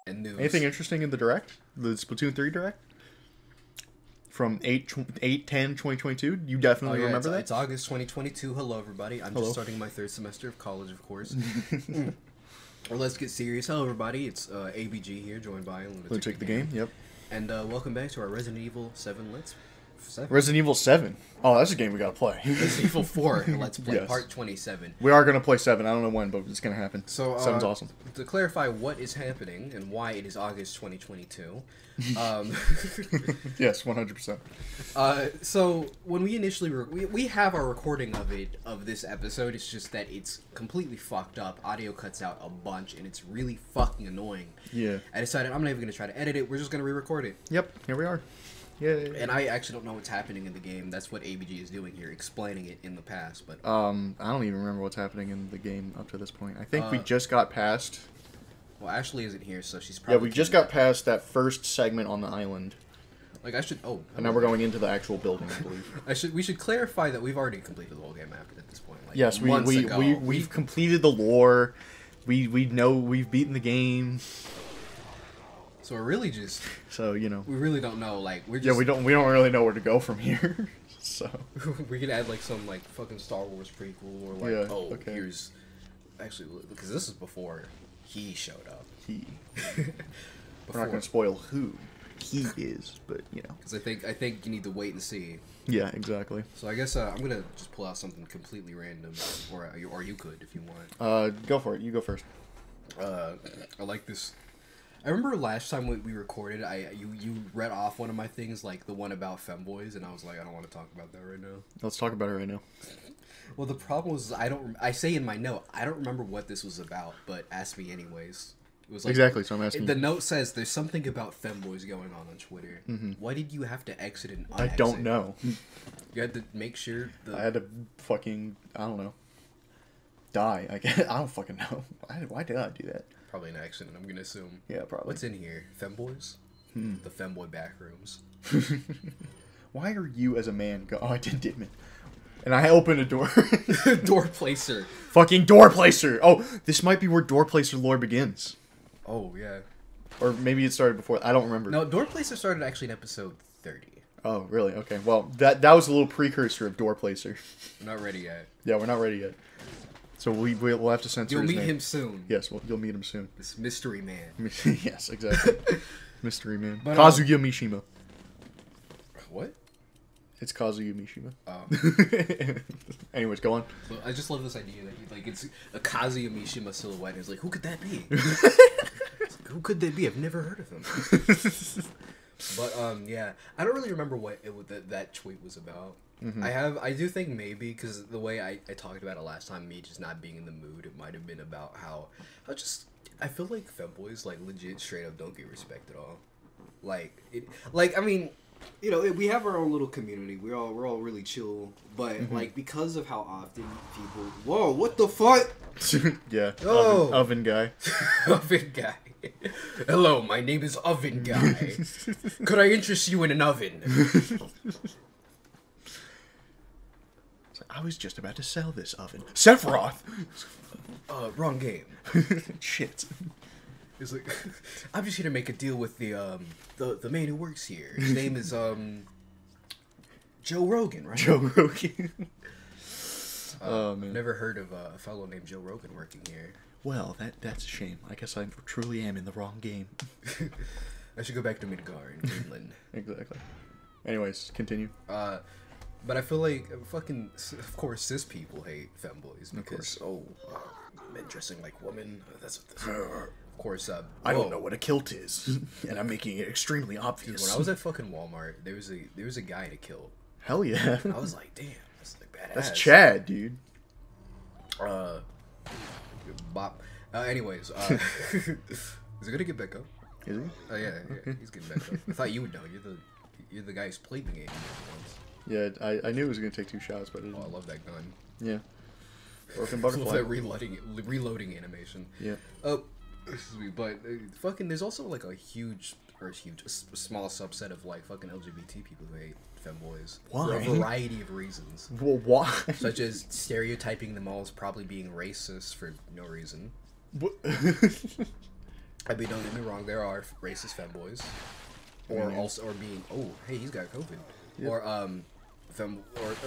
And news. Anything interesting in the direct? The Splatoon 3 direct? From 8/10/2022? You definitely remember that? It's August 2022. Hello, everybody. I'm just starting my 3rd semester of college, of course. Or let's get serious. Hello, everybody. It's ABG here, joined by Lunatic the Game. Yep. And welcome back to our Resident Evil 7 Let's... Resident Evil 7. Oh, that's a game we gotta play. Resident Evil 4 Let's Play, Yes. Part 27. We are gonna play 7. I don't know when, but it's gonna happen. So, 7's awesome. To clarify what is happening and why it is August 2022. Yes, 100%. So when we initially we have our recording of this episode. It's just that it's completely fucked up. Audio cuts out a bunch, and it's really fucking annoying. Yeah. I decided I'm not even gonna try to edit it. We're just gonna re-record it. Yep. Here we are. Yeah. And I actually don't know what's happening in the game. That's what ABG is doing here, explaining it in the past. But I don't even remember what's happening in the game up to this point. I think we just got past. well, Ashley isn't here, so she's probably... Yeah, we just got past that first segment on the island. Like, I should... Oh. And now we're going into the actual building, I believe. We should clarify that we've already completed the whole game after at this point. Like, Yes, we've completed the lore. We know we've beaten the game. So we're really just... So, you know. We really don't know, like, we're just... Yeah, we don't really know where to go from here. So... we could add, like, some, like, fucking Star Wars prequel, or, like, Yeah, oh, okay. here's... Actually, because this is before he showed up. We're not going to spoil who he is, but, you know. Because I think you need to wait and see. Yeah, exactly. So I guess I'm gonna just pull out something completely random, or you could if you want. Go for it. You go first. I like this. I remember last time we recorded, you read off one of my things, like the one about femboys, and I was like, I don't want to talk about that right now. Let's talk about it right now. Well, the problem was I say in my note I don't remember what this was about, but ask me anyways. It was like, exactly, so I'm asking. The note says there's something about femboys going on Twitter. Why did you have to exit and unexit? I don't know. You had to make sure. I had to fucking, I don't know, die. I don't fucking know. Why did I do that? Probably an accident, I'm gonna assume. Yeah, probably. What's in here? Femboys? The femboy backrooms. Why are you as a man Oh, I did Ditman. And I opened a door. Door placer. Fucking door placer. Oh, this might be where door placer lore begins. Oh, yeah. Or maybe it started before. I don't remember. No, door placer started actually in episode 30. Oh, really? Okay. Well, that was a little precursor of door placer. We're not ready yet. Yeah, we're not ready yet. So we'll have to censor You'll his meet name. him soon. Yes, you'll meet him soon. This mystery man. Yes, exactly. Mystery man. But, Kazuya Mishima. What? It's Kazuya Mishima. Oh. Anyways, go on. So I just love this idea that it's a Kazuya Mishima silhouette. And it's like, who could that be? Who could they be? I've never heard of him. But yeah, I don't really remember what that tweet was about. I do think maybe because the way I talked about it last time, me just not being in the mood, it might have been about how I feel like femboys like legit straight up don't get respect at all. I mean, you know, we have our own little community. We're all really chill, but like because of how often people, whoa, what the fuck? Yeah. Oh. Oven guy. Oven guy. Hello, my name is Oven Guy. Could I interest you in an oven? I was just about to sell this oven. Sephiroth! Wrong game. Shit. It's like, I'm just here to make a deal with the man who works here. His name is, Joe Rogan, right? Joe Rogan. Oh, man. Never heard of a fellow named Joe Rogan working here. Well, that's a shame. I guess I truly am in the wrong game. I should go back to Midgar in Greenland. Exactly. Anyways, continue. But I feel like fucking, of course, cis people hate femboys because men dressing like women. That's what this. Of course, I don't know what a kilt is, and I'm making it extremely obvious. Dude, when I was at fucking Walmart, there was a guy in a kilt. Hell yeah. I was like, damn, that's like badass. That's Chad, dude. Bop. Anyways, is it gonna get back up? Is he? Oh yeah, he's getting back up. I thought you would know. You're the guy who's played the game once. Yeah, I knew it was gonna take 2 shots, but I love that gun. Yeah. Broken I butterfly. love that reloading animation. Yeah. Excuse me, but fucking, there's also like a small subset of like fucking LGBT people who hate femboys. Why? For a variety of reasons. Well, why? Such as stereotyping them all as probably being racist for no reason. What? I mean, don't get me wrong. There are racist femboys, or being hey, he's got COVID, Yep. or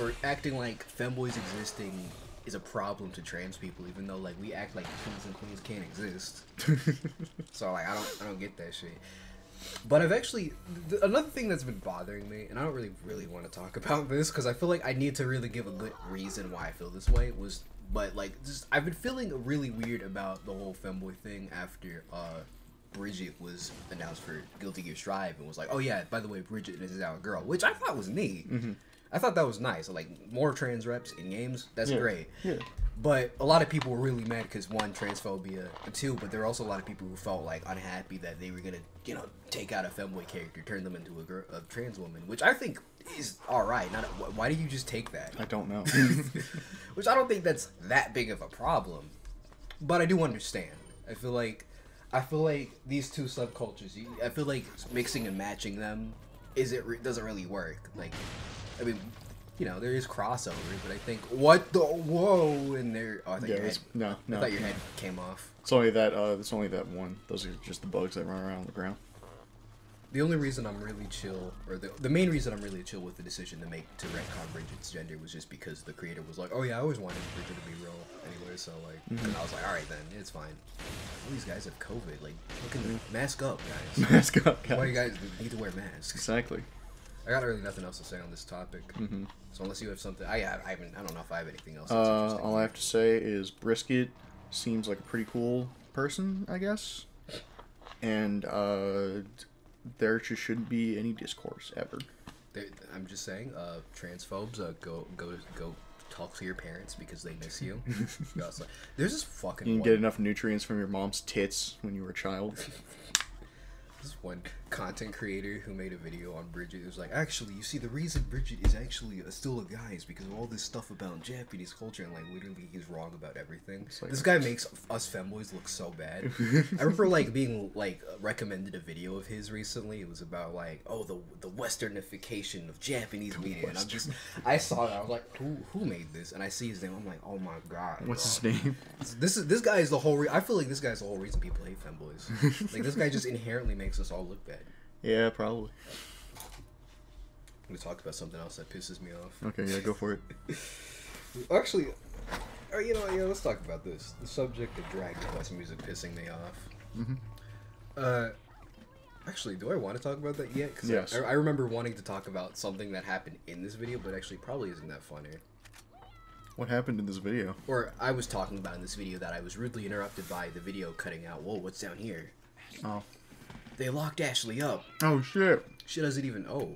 or acting like femboys existing is a problem to trans people, even though like we act like kings and queens can't exist. So like I don't get that shit. But I've actually another thing that's been bothering me, and I don't really want to talk about this because I feel like I need to really give a good reason why I feel this way. But like just I've been feeling really weird about the whole femboy thing after Bridget was announced for Guilty Gear Strive and was like, oh yeah, by the way, Bridget is our girl, which I thought was neat. Mm-hmm. I thought that was nice. Like more trans reps in games, that's great. Yeah. But a lot of people were really mad because one, transphobia, and two, but there were also a lot of people who felt like unhappy that they were gonna, take out a femboy character, turn them into a trans woman, which I think is all right. Why did you just take that? I don't know. Which I don't think that's that big of a problem, but I do understand. I feel like these two subcultures. I feel like mixing and matching them doesn't really work. Like, I mean, there is crossover, but I think whoa in there. Oh, I thought your head. No. I thought your head came off. It's only that. It's only that one. Those are just the bugs that run around on the ground. The only reason I'm really chill, or the main reason I'm really chill with the decision to retcon Bridget's gender was just because the creator was like, oh yeah, I always wanted Bridget to be real anyway, so like, and I was like, all right then, it's fine. All these guys have COVID, like, fucking mask up, guys. Mask up, guys. Why do you guys need to wear masks? Exactly. I got really nothing else to say on this topic. Mm-hmm. So unless you have something, I don't know if I have anything else. All I have to say is Brisket seems like a pretty cool person, I guess, and there just shouldn't be any discourse ever. I'm just saying, transphobes, go talk to your parents because they miss you. There's this fucking. You can get enough nutrients from your mom's tits when you were a child. This one content creator who made a video on Bridget. It was like, actually, you see, the reason Bridget is actually still a guy is because of all this stuff about Japanese culture, and like literally he's wrong about everything. Like, this guy makes us femboys look so bad. I remember like being like recommended a video of his recently. It was about like, oh, the westernification of Japanese media, and I saw it. I was like, who made this? And I see his name. I'm like, oh my god. What's his name? This guy is the whole. I feel like this guy's the whole reason people hate femboys. Like this guy just inherently makes us all look bad. Yeah, probably. We talked about something else that pisses me off. Okay, yeah, go for it. Actually, let's talk about this. The subject of Dragon Quest music pissing me off. Mm-hmm. Actually, do I want to talk about that yet? Because yes. I remember wanting to talk about something that happened in this video, but actually probably isn't that funny. What happened in this video? Or I was talking about in this video that I was rudely interrupted by the video cutting out. Whoa, what's down here? Oh. They locked Ashley up. Oh, shit. She doesn't even... Oh.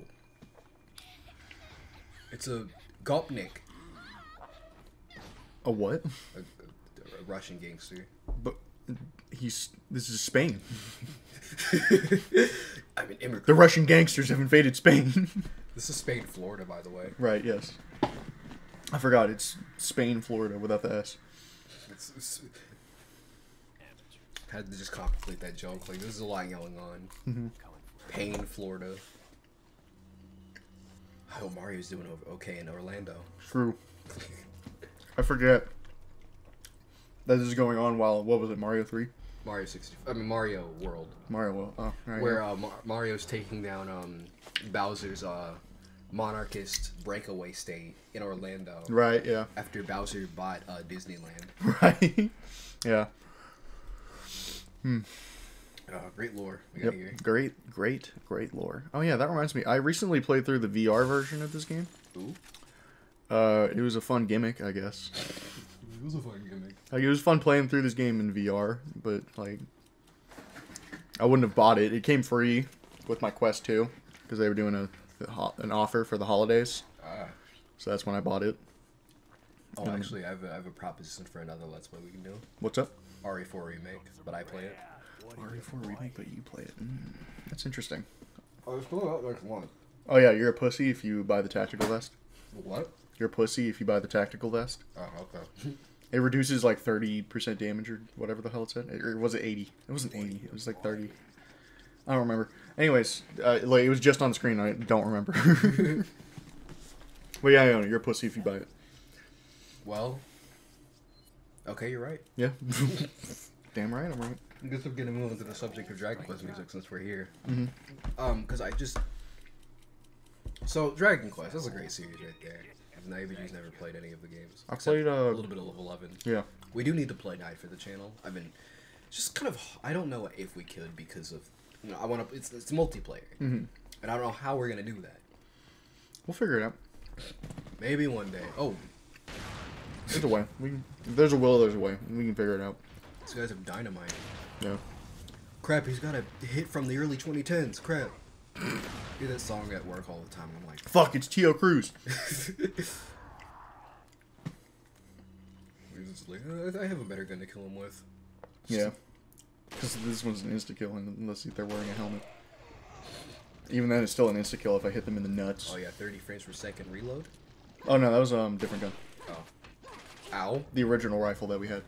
It's a Gopnik. A what? A Russian gangster. But this is Spain. I'm an immigrant. The Russian gangsters have invaded Spain. This is Spain, Florida, by the way. Right, yes. I forgot, it's Spain, Florida, without the S. Had to just contemplate that joke. Like, this is a lot going on. Mm-hmm. Payne, Florida. I hope Mario's doing okay in Orlando. True. I forget that this is going on while, what was it, Mario 3? Mario World. Mario World, oh. Right, where Mario's taking down Bowser's monarchist breakaway state in Orlando. Right, yeah. After Bowser bought Disneyland. Right. Yeah. Great lore we got here. Great lore. Oh yeah, that reminds me. I recently played through the VR version of this game. Ooh. It was a fun gimmick, I guess. It was a fun gimmick. Like, it was fun playing through this game in VR, but like, I wouldn't have bought it. It came free with my Quest 2 because they were doing an offer for the holidays. So that's when I bought it. Oh, actually, I have a proposition for another Let's Play we can do. What's up? RE4 remake, but I play it. RE4 remake, but you play it. That's interesting. Oh, it's still out next month. Oh yeah, you're a pussy if you buy the tactical vest. What? You're a pussy if you buy the tactical vest. Oh, okay. It reduces like 30% damage or whatever the hell it said. Or was it 80? It wasn't 80. It was like 30. I don't remember. Anyways, like, it was just on the screen. I don't remember. But yeah, you're a pussy if you buy it. Well, okay, you're right. Yeah. Damn right, I'm right. I guess I'm gonna move into the subject of Dragon Quest music since we're here. Mm-hmm. Because so Dragon Quest, that's a great series right there. Naibaju's never played any of the games. I played a little bit of Level 11. Yeah. We do need to play Night for the channel. I've been just kind of, I don't know if we could because of, I want to, it's multiplayer. Mm-hmm. And I don't know how we're gonna do that. We'll figure it out. Maybe one day. Oh, there's a way. If there's a will, there's a way. We can figure it out. these guys have dynamite. Yeah. Crap, he's got a hit from the early 2010s. Crap. Hear that song at work all the time. I'm like, fuck, it's Tio Cruz. he's just like, I have a better gun to kill him with. Yeah. Because this one's an insta-kill unless they're wearing a helmet. Even then, it's still an insta-kill if I hit them in the nuts. Oh yeah, 30 frames per second reload? Oh no, that was a different gun. Oh. Ow. The original rifle that we had.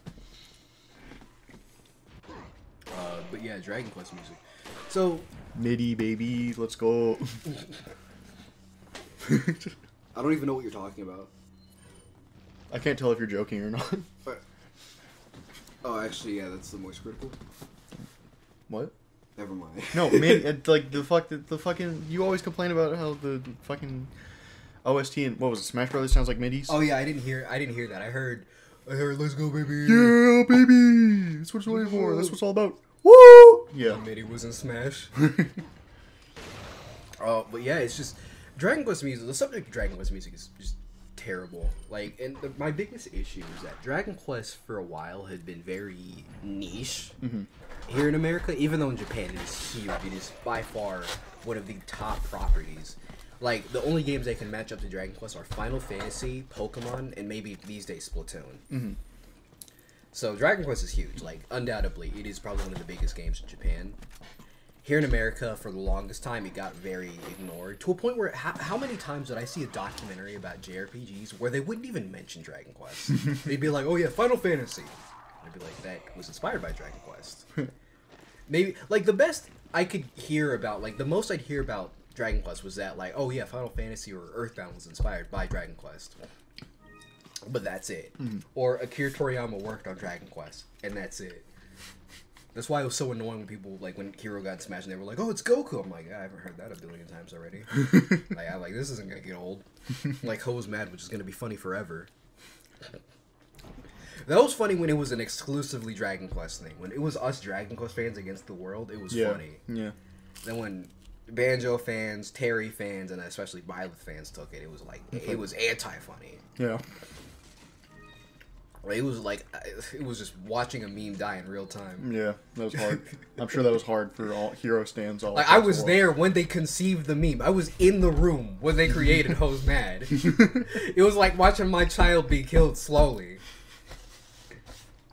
But yeah, Dragon Quest music. So... MIDI, baby, let's go. I don't even know what you're talking about. I can't tell if you're joking or not. Oh, actually, yeah, that's the Moist Critical. What? Never mind. No, like, the fucking... You always complain about how the fucking OST and... What was it, Smash Brothers sounds like MIDIs? Oh yeah, I didn't hear that. I heard, let's go, baby. Yeah, baby! That's what it's waiting for. That's what it's all about. Woo! Yeah. MIDI was in Smash. But yeah, it's just Dragon Quest music. The subject of Dragon Quest music is just terrible. Like, and my biggest issue is that Dragon Quest for a while had been very niche here in America. Even though in Japan it is huge, it is by far one of the top properties. Like, the only games that can match up to Dragon Quest are Final Fantasy, Pokemon, and maybe these days Splatoon. So Dragon Quest is huge. Like, undoubtedly, it is probably one of the biggest games in Japan. Here in America, for the longest time, it got very ignored. To a point where, how many times did I see a documentary about JRPGs where they wouldn't even mention Dragon Quest? They'd be like, oh yeah, Final Fantasy. I'd be like, that was inspired by Dragon Quest. Maybe, like, the best I could hear about, like, the most I'd hear about Dragon Quest was that, like, oh yeah, Final Fantasy or Earthbound was inspired by Dragon Quest. But that's it. Or Akira Toriyama worked on Dragon Quest, and that's it. That's why it was so annoying when people, like, when Hero got smashed and they were like, oh, it's Goku. I'm like, I haven't heard that a billion times already. like, this isn't gonna get old. Like, Ho's mad, which is gonna be funny forever. That was funny when it was an exclusively Dragon Quest thing. When it was us Dragon Quest fans against the world, it was funny. Yeah. Then when Banjo fans, Terry fans, and especially Byleth fans took it, it was like, it was anti-funny. Yeah. It was like, it was just watching a meme die in real time. Yeah, that was hard. I'm sure that was hard for all Hero stands. All like, I was there when they conceived the meme. I was in the room when they created Ho's Mad. It was like watching my child be killed slowly.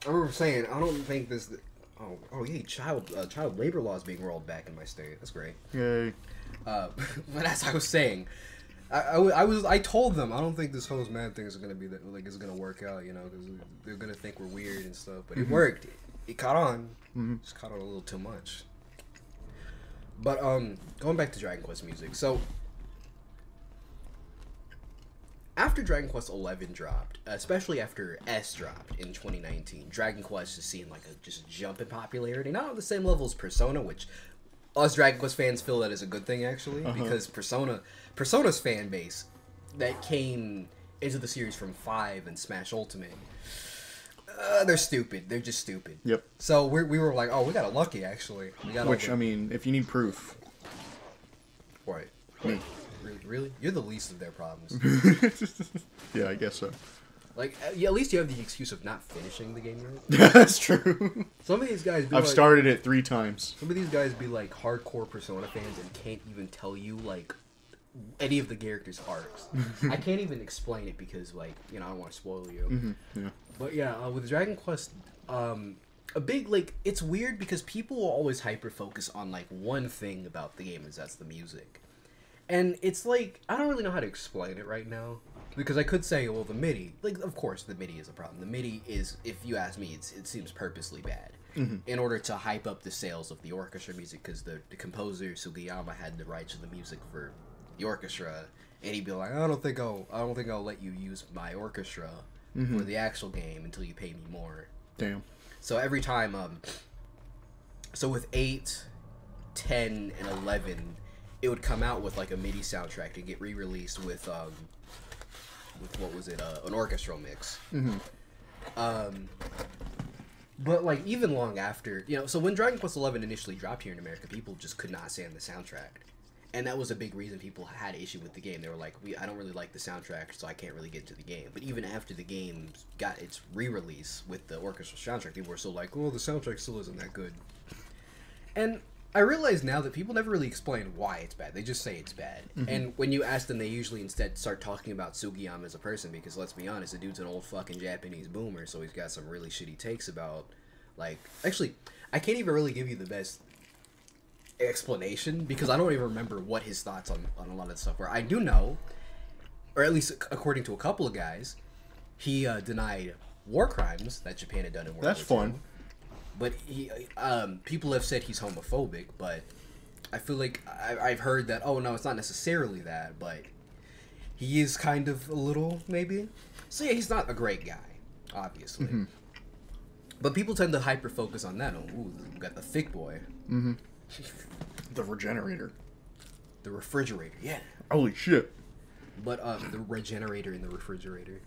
I remember saying, I don't think this... Oh yeah, child labor laws being rolled back in my state. That's great. Yay. But as I was saying... I told them I don't think this Ho's Mad thing is gonna be that, like, it's gonna work out, you know, because they're gonna think we're weird and stuff. But it worked. It caught on. Just caught on a little too much. But going back to Dragon Quest music, so after Dragon Quest 11 dropped, especially after S dropped in 2019, Dragon Quest is seeing like a jump in popularity. Not on the same level as Persona, which us Dragon Quest fans feel that is a good thing, actually, because Persona's fan base that came into the series from 5 and Smash Ultimate, they're stupid. They're just stupid. Yep. So we were like, oh, we got lucky, actually. We got Which, I mean, if you need proof. Right. Me. Really? You're the least of their problems. Yeah, I guess so. Like, yeah, at least you have the excuse of not finishing the game right. Yeah, that's true. Some of these guys be I've like, started it 3 times. Some of these guys be like hardcore Persona fans and can't even tell you like any of the characters' arcs. I can't even explain it because, like, you know, I don't want to spoil you. Yeah. But yeah, with Dragon Quest, a big, like, it's weird because people will always hyper focus on like one thing about the game, is that's the music. And it's like, I don't really know how to explain it right now. Because I could say, well, the MIDI, like, of course the MIDI is a problem. The MIDI is, if you ask me, it seems purposely bad. In order to hype up the sales of the orchestra music, because the composer, Sugiyama, had the rights to the music for the orchestra, and he'd be like, I don't think I'll let you use my orchestra for the actual game until you pay me more. Damn. So every time, So with 8, 10, and 11, it would come out with like a MIDI soundtrack to get re-released with what was it? An orchestral mix. But like even long after, so when Dragon Quest XI initially dropped here in America, people just could not stand the soundtrack, and that was a big reason people had issue with the game. They were like, I don't really like the soundtrack, so I can't really get into the game. But even after the game got its re-release with the orchestral soundtrack, people were still like, oh, the soundtrack still isn't that good. And I realize now that people never really explain why it's bad. They just say it's bad. And when you ask them, they usually instead start talking about Sugiyama as a person, because let's be honest, the dude's an old fucking Japanese boomer, so he's got some really shitty takes about, like... Actually, I can't even really give you the best explanation, because I don't even remember what his thoughts on a lot of stuff were. I do know, or at least according to a couple of guys, he denied war crimes that Japan had done in World War II. That's fun. But he, people have said he's homophobic, but I feel like I've heard that, oh no, it's not necessarily that, but he is kind of a little, maybe. So yeah, he's not a great guy, obviously. But people tend to hyper-focus on that. Oh, ooh, we got the thick boy. The regenerator. The refrigerator, yeah. Holy shit. But, the regenerator in the refrigerator.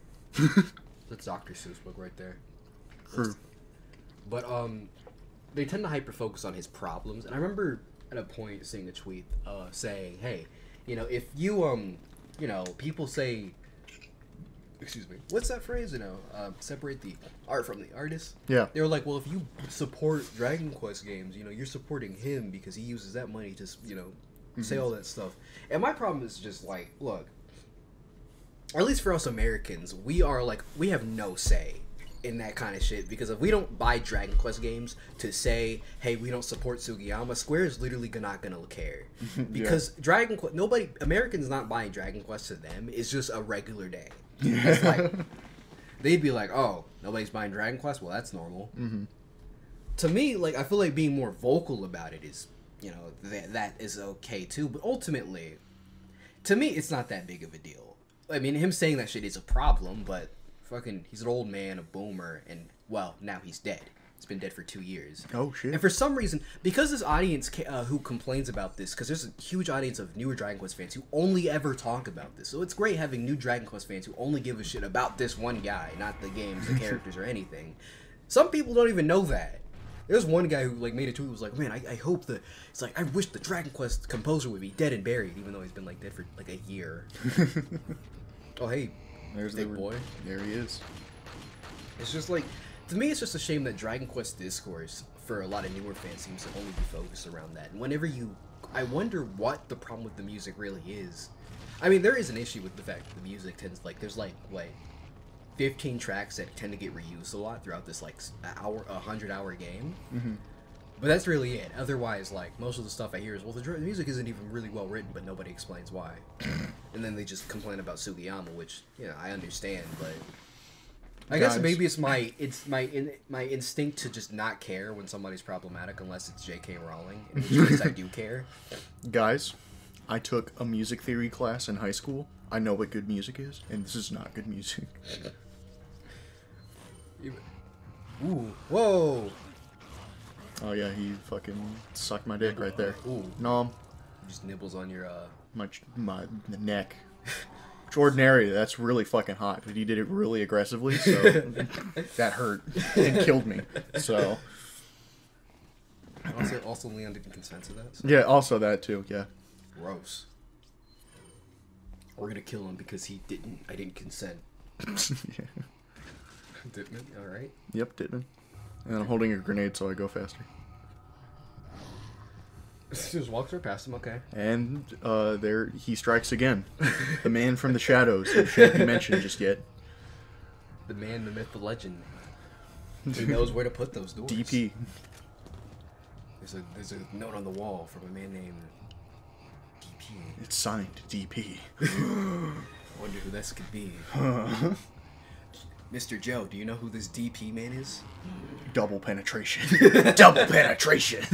That's Dr. Seuss book right there. True. But they tend to hyper focus on his problems, and I remember at a point seeing a tweet saying, "Hey, if you people say, excuse me, what's that phrase? Separate the art from the artist." Yeah. They were like, "Well, if you support Dragon Quest games, you're supporting him because he uses that money to, say all that stuff." And my problem is just like, look, at least for us Americans, we have no say in that kind of shit, because if we don't buy Dragon Quest games to say, hey, we don't support Sugiyama, Square is literally not gonna care. Because Dragon Quest, Americans not buying Dragon Quest to them is just a regular day. It's like, they'd be like, oh, nobody's buying Dragon Quest? Well, that's normal. To me, like, I feel like being more vocal about it is, that is okay too, but ultimately, to me, it's not that big of a deal. I mean, him saying that shit is a problem, but fucking, he's an old man, a boomer, and, well, now he's dead. He's been dead for 2 years. Oh, shit. And for some reason, because this audience who complains about this, because there's a huge audience of newer Dragon Quest fans who only ever talk about this. So it's great having new Dragon Quest fans who only give a shit about this one guy, not the games, the characters, or anything. Some people don't even know that. There's one guy who, like, made a tweet, was like, man, I hope it's like, I wish the Dragon Quest composer would be dead and buried, even though he's been, like, dead for, like, a year. Oh, hey. There's big boy. There he is. It's just like, to me, it's just a shame that Dragon Quest discourse for a lot of newer fans seems to only be focused around that. And whenever I wonder what the problem with the music really is. I mean, there is an issue with the fact that the music tends, like, there's like 15 tracks that tend to get reused a lot throughout this like 100-hour game. But that's really it. Otherwise, like, most of the stuff I hear is, well, the music isn't even really well written, but nobody explains why. And then they just complain about Sugiyama, which, I understand, but I guess maybe it's my instinct to just not care when somebody's problematic unless it's J.K. Rowling, in which case I do care. Guys, I took a music theory class in high school. I know what good music is, and this is not good music. Ooh, whoa! Oh yeah, he fucking sucked my dick right there. Ooh. No. Just nibbles on your, my neck. Which ordinary, that's really fucking hot, but he did it really aggressively, so that hurt and killed me, so. Also Leon didn't consent to that? So. Yeah, also that too, yeah. Gross. We're gonna kill him because I didn't consent. Yeah. Didn't it? Alright. Yep, didn't. And I'm holding a grenade so I go faster. Just walks right past him, okay. And there he strikes again. The man from the shadows who shan't be mentioned just yet. The man, the myth, the legend. He knows where to put those doors. DP. There's a note on the wall from a man named DP. It's signed DP. Wonder who this could be. Mr. Joe, do you know who this DP man is? Double penetration. Double penetration.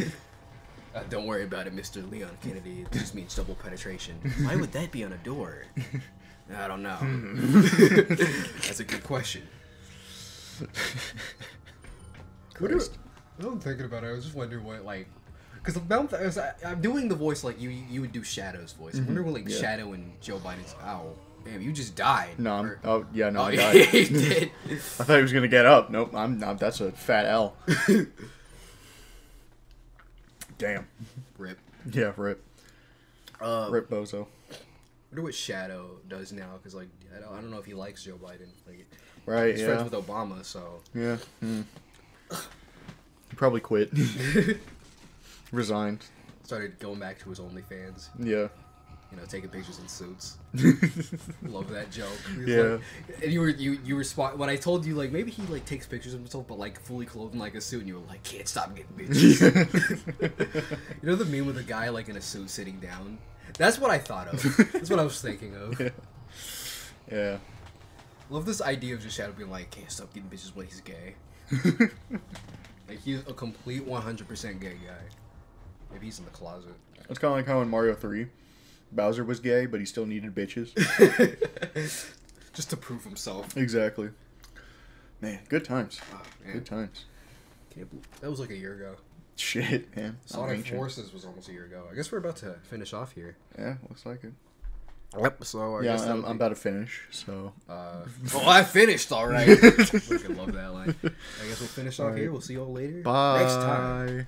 Don't worry about it, Mr. Leon Kennedy. It just means double penetration. Why would that be on a door? I don't know. That's a good question. I'm thinking about it. I was just wondering what, like, because I'm doing the voice like you would do Shadow's voice. I wonder what, like, Shadow and Joe Biden's. Ow. Damn, you just died. No, I died. He did. I thought he was gonna get up. Nope, I'm not. That's a fat L. Damn. Rip. Yeah, rip. Rip bozo. I wonder what Shadow does now, because, like, I don't know if he likes Joe Biden. Like, right, he's friends with Obama, so. Yeah. He probably quit. Resigned. Started going back to his OnlyFans. Yeah. You know, taking pictures in suits. Love that joke. Yeah. Like, and you were when I told you, like, maybe he, like, takes pictures of himself, but, like, fully clothed in, like, a suit, and you were like, can't stop getting bitches. You know the meme with the guy, like, in a suit sitting down? That's what I thought of. That's what I was thinking of. Yeah. Love this idea of just Shadow being like, can't stop getting bitches when he's gay. Like, he's a complete 100% gay guy. Maybe he's in the closet. It's kind of like how in Mario 3, Bowser was gay, but he still needed bitches. Just to prove himself. Exactly. Man, good times. Oh, man. Good times. That was like a year ago. Shit, man. Sonic Forces was almost a year ago. I guess we're about to finish off here. Yeah, looks like it. Yep. So I guess I'm about to finish. So. I finished. All right. I love that line. I guess we'll finish off here. We'll see you all later. Bye. Next time.